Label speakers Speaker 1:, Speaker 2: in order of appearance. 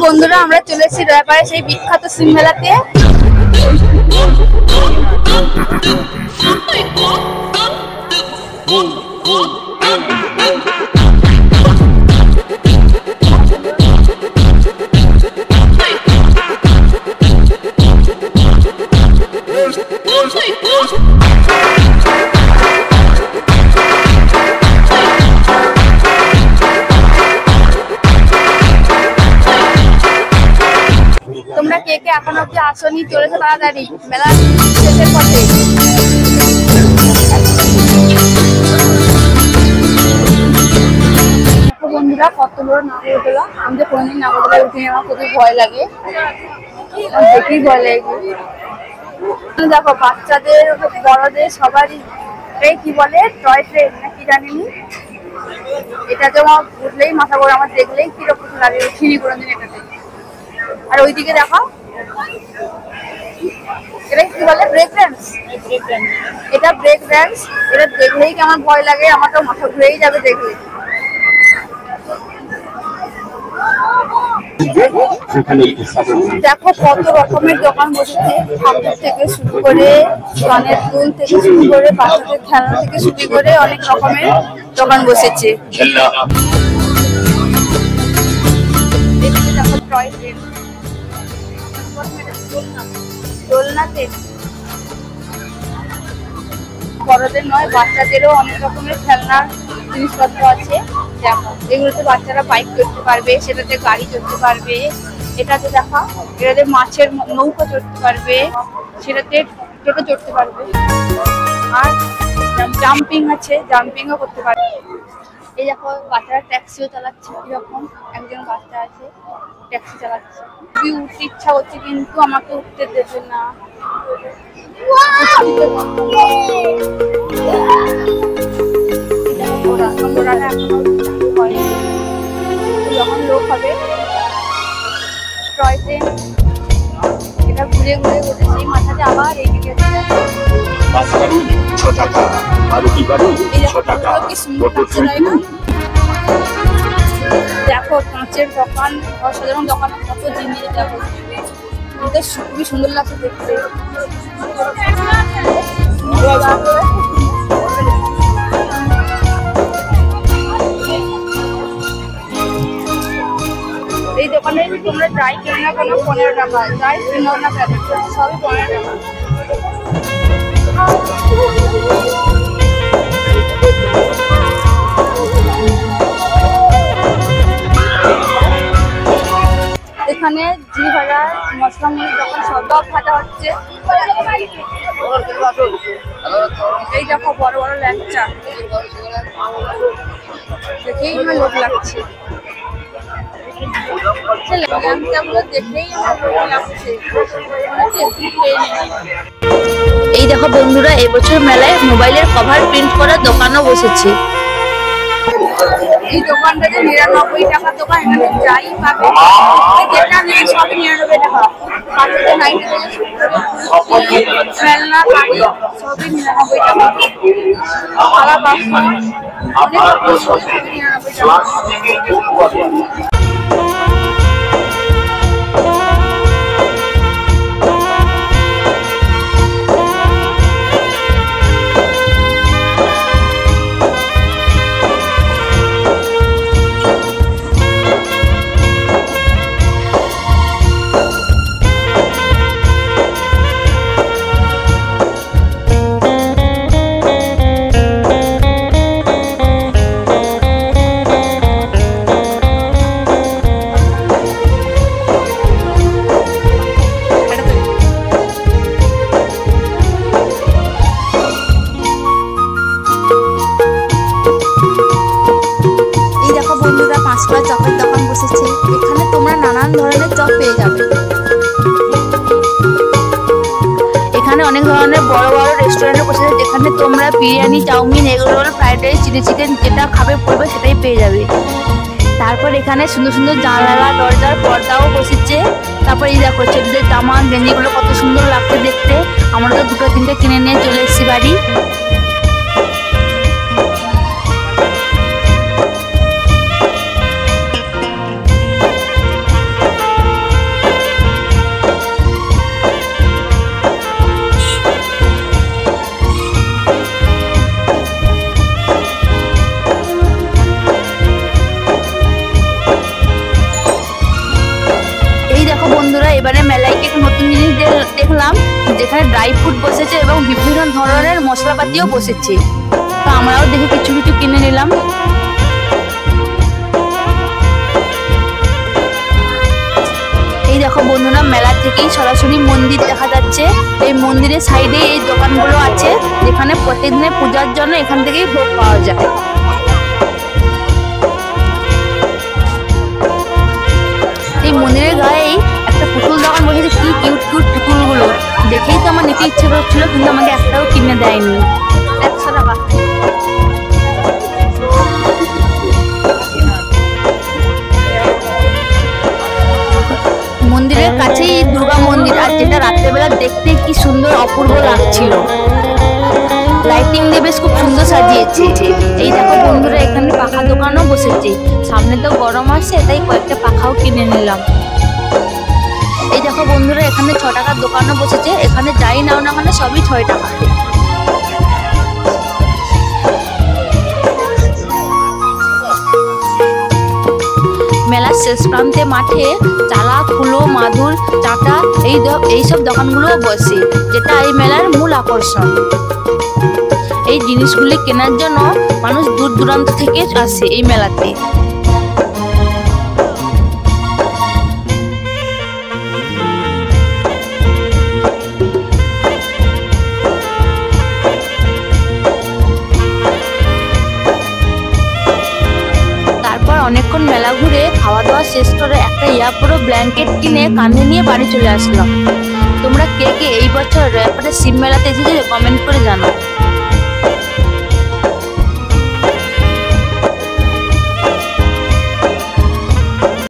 Speaker 1: বন্ধুরা আমরা চলে এসেছি দয়াপাড়ায় সেই বিখ্যাত সিম মেলাতে। তোমরা কে কে এখন অব্দি আসনি চলেছে তাড়াতাড়ি মেলা শেষের পথে। বন্ধুরা কত বড় নাগরদোলা, আমি তো কোনদিন নাগরদোলায় উঠিনি, আমার খুবই ভয় লাগে, দেখেই ভয় লাগে। দেখো বাচ্চাদের বড়দের সবারই এই কি বলে টয় ট্রেন না কি জানিনি, এটা তো আমার উঠলেই মাথা ঘোরে, আমার দেখলেই কিরকম লাগে, উঠিনি কোনোদিন এটাতে। আর ওইদিকে দেখো এটা কি বলে ব্রেক ড্যান্স, এটা ব্রেক ড্যান্স, এটা দেখলেই কি আমার ভয় লাগে, আমার তো মাথা ঘুরেই যাবে দেখলে। দেখো কত রকমের দোকান বসেছে, ঠাকুর থেকে শুরু করে কানের দুল থেকে শুরু করে বাচ্চাদের খেলনা থেকে শুরু করে অনেক রকমের দোকান বসেছে। দেখো টয় ট্রেন, দোলনাতে বড়দের নয় বাচ্চাদেরও অনেক রকমের খেলনার জিনিসপত্র আছে। দেখো এগুলোতে বাচ্চারা বাইক চড়তে পারবে, সেটাতে গাড়ি চড়তে পারবে, এটাতে দেখা এটাতে মাছের নৌকা চড়তে পারবে, সেটাতে টোটো চড়তে পারবে, আর জাম্পিং আছে, জাম্পিংও করতে পারবে। এই দেখো বাচ্চারা ট্যাক্সিও চালাচ্ছে, কিরকম একজন বাচ্চা আছে ট্যাক্সি চালাচ্ছে। খুবই উঠতে ইচ্ছা করছে কিন্তু আমাকে উঠতে দেবে না। যখন লোক হবে টয় ট্রেন, এটা ঘুরে ঘুরে ঘুরে সেই মাথাতে আবার এইদিকে কি সুন্দর দেখো কাঁচের দোকান, অসাধারণ দোকান, কত জিনিস দেখো, খুবই সুন্দর লাগছে দেখতে। এই দোকানে তোমরা যাই কিনে না কেন 15 টাকা, যাই কিনো না কেন সবই 15 টাকা। এখানে জি ভাজা মশলা মুড়ির দোকান, সব ভাজা হচ্ছে। এই দেখো বড় বড় ল্যাংচা, দেখেই আমার লোভ লাগছে, ল্যাংচাগুলো দেখেই আমার লোভ লাগছে। এই দেখো বন্ধুরা এবছর মেলায় মোবাইলের কভার প্রিন্ট করার দোকানও বসেছে। এই দোকানটাতে 99 টাকার দোকান, এখানে যাই পাবে যেটা নেই সবই 99 টাকা। বাচ্চাদের 90 টাকা, খেলনা গাড়ি সবই 99 টাকা, খাওয়া বাসন অনেক রকম সবই 99 টাকা। চপের দোকান বসেছে, এখানে তোমরা নানান ধরনের চপ পেয়ে যাবে। এখানে অনেক ধরনের বড় বড় রেস্টুরেন্ট বসেছে, যেখানে তোমরা biryani, chow mein, egg roll, fried rice, chilli chicken যেটা খাবে পড়বে সেটাই পেয়ে যাবে। তারপর এখানে সুন্দর সুন্দর জানালা দরজার পর্দাও বসেছে। তারপর এই দেখো ছেলেদের জামা গেঞ্জিগুলো কত সুন্দর লাগছে দেখতে। আমরা তো দুটো তিনটে কিনে নিয়ে চলে এসেছি বাড়ি। বন্ধুরা, এবারে মেলায় গিয়ে একটা নতুন জিনিস দেখলাম, যেখানে ড্রাই ফ্রুট বসেছে এবং বিভিন্ন ধরনের মশলাপাতিও বসেছে। তো আমরাও দেখে কিছু কিছু কিনে নিলাম। এই দেখো বন্ধুরা, মেলা থেকেই সরাসরি মন্দির দেখা যাচ্ছে। এই মন্দিরের সাইডে এই দোকানগুলো আছে, যেখানে প্রত্যেকদিনের পূজার জন্য এখান থেকেই ভোগ পাওয়া যায়। এই মন্দিরের গায়েই একটা পুতুল দোকান বসেছে, কি কিউট কিউট পুতুলগুলো দেখেই তো আমার নিতে ইচ্ছে করছিল, কিন্তু আমাকে একটাও কিনে দেয়নি। 100 টাকা। মন্দিরের কাছেই দুর্গা মন্দির, আর যেটা রাত্রেবেলা দেখতে কি সুন্দর অপূর্ব লাগছিল। লাইটিং দিয়ে বেশ খুব সুন্দর সাজিয়েছে। এই দেখো বন্ধুরা, এখানে পাখা দোকানও বসেছে। সামনে তো গরম আসছে, তাই কয়েকটা পাখাও কিনে নিলাম। এই দেখো বন্ধুরা, এখানে 6 টাকার দোকানও বসেছে। এখানে যাই নাও না মানে সবই 6 টাকা। মেলার শেষ প্রান্তে মাঠে চালা, কুলো, মাদুর, চাটা এইসব দোকানগুলোও বসে, যেটা এই মেলার মূল আকর্ষণ। এই জিনিসগুলি কেনার জন্য মানুষ দূর দূরান্ত থেকে আসে এই মেলাতে। অনেকক্ষণ মেলা ঘুরে খাওয়া দাওয়া শেষ করে একটা ইয়াপুরো ব্ল্যাঙ্কেট কিনে কাঁধে নিয়ে বাড়ি চলে আসলাম। তোমরা কে কে এই বছর র্যাপারের শিব মেলাতে এসেছিলে কমেন্ট করে জানাও।